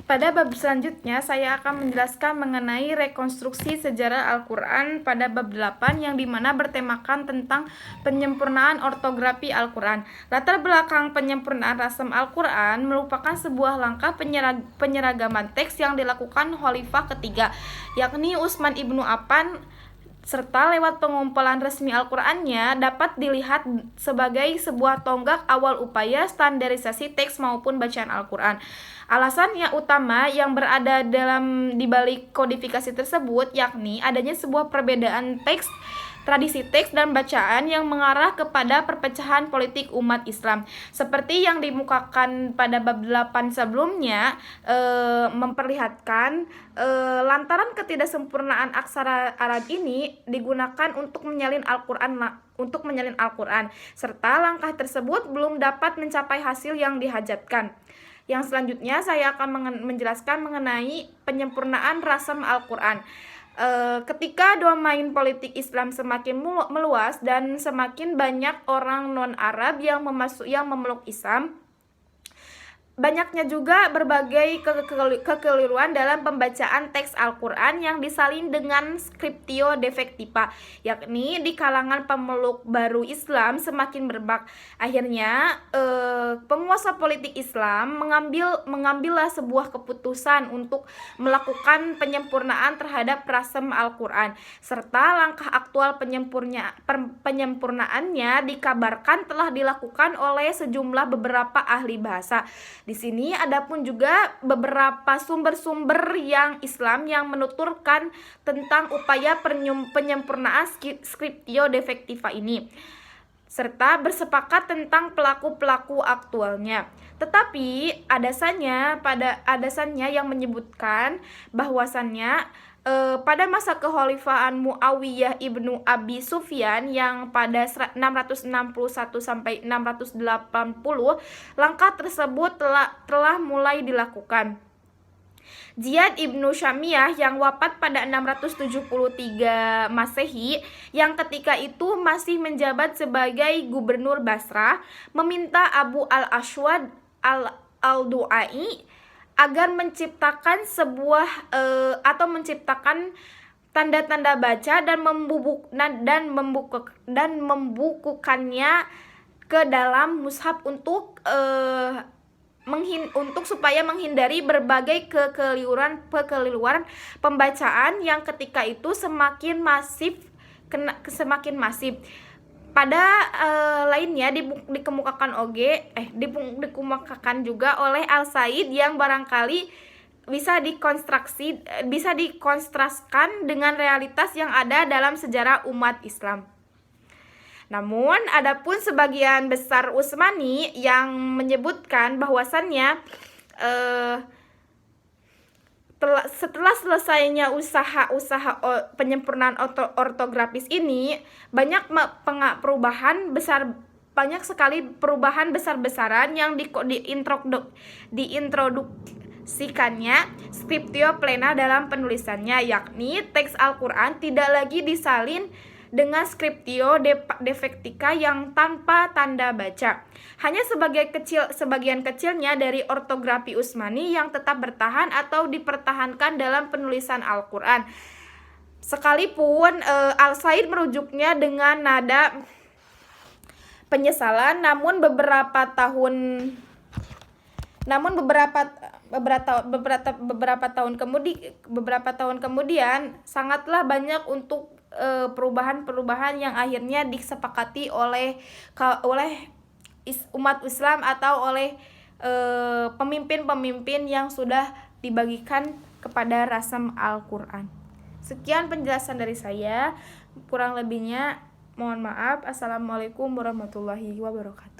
Pada bab selanjutnya, saya akan menjelaskan mengenai rekonstruksi sejarah Al-Quran pada bab 8 yang dimana bertemakan tentang penyempurnaan ortografi Al-Quran. Latar belakang penyempurnaan rasam Al-Quran merupakan sebuah langkah penyeragaman teks yang dilakukan Khalifah ketiga, yakni Utsman ibnu Affan, serta lewat pengumpulan resmi Al-Qur'annya dapat dilihat sebagai sebuah tonggak awal upaya standarisasi teks maupun bacaan Al-Qur'an. Alasan yang utama yang berada di balik kodifikasi tersebut yakni adanya sebuah perbedaan teks, tradisi teks dan bacaan yang mengarah kepada perpecahan politik umat Islam. Seperti yang dimukakan pada bab 8 sebelumnya, memperlihatkan lantaran ketidaksempurnaan aksara Arab ini digunakan untuk menyalin Al-Quran, serta langkah tersebut belum dapat mencapai hasil yang dihajatkan. Yang selanjutnya saya akan menjelaskan mengenai penyempurnaan rasam Al-Quran. Ketika domain politik Islam semakin meluas dan semakin banyak orang non-Arab yang memeluk Islam, banyaknya juga berbagai kekeliruan dalam pembacaan teks Al-Quran yang disalin dengan scriptio defectiva, yakni di kalangan pemeluk baru Islam semakin berbak. Akhirnya penguasa politik Islam mengambillah sebuah keputusan untuk melakukan penyempurnaan terhadap rasam Al-Quran, serta langkah aktual penyempurnaannya dikabarkan telah dilakukan oleh beberapa ahli bahasa. Di sini adapun juga beberapa sumber-sumber yang Islam yang menuturkan tentang upaya penyempurnaan scriptio defectiva ini, serta bersepakat tentang pelaku-pelaku aktualnya. Tetapi adasannya yang menyebutkan bahwasannya pada masa kekhalifahan Muawiyah ibnu Abi Sufyan yang pada 661 sampai 680, langkah tersebut telah mulai dilakukan. Ziyad ibnu Syamiyah yang wafat pada 673 Masehi, yang ketika itu masih menjabat sebagai gubernur Basrah, meminta Abu al-Aswad al-Du'ai agar menciptakan menciptakan tanda-tanda baca dan membukukannya ke dalam mushaf untuk supaya menghindari berbagai kekeliruan pembacaan yang ketika itu semakin masif. Pada lainnya dikemukakan juga oleh Al-Said yang barangkali bisa dikontraskan dengan realitas yang ada dalam sejarah umat Islam. Namun adapun sebagian besar Utsmani yang menyebutkan bahwasannya setelah selesainya usaha penyempurnaan ortografis ini, banyak sekali perubahan besar-besaran yang diintroduksikannya scriptio plena dalam penulisannya, yakni teks Al-Quran tidak lagi disalin dengan scriptio defectiva yang tanpa tanda baca. Hanya sebagian kecilnya dari ortografi Utsmani yang tetap bertahan atau dipertahankan dalam penulisan Al-Quran. Sekalipun Al-Said merujuknya dengan nada penyesalan, namun beberapa tahun kemudian sangatlah banyak untuk perubahan-perubahan yang akhirnya disepakati oleh umat Islam atau oleh pemimpin-pemimpin yang sudah dibagikan kepada rasam Al-Quran. Sekian penjelasan dari saya, kurang lebihnya mohon maaf. Assalamualaikum warahmatullahi wabarakatuh.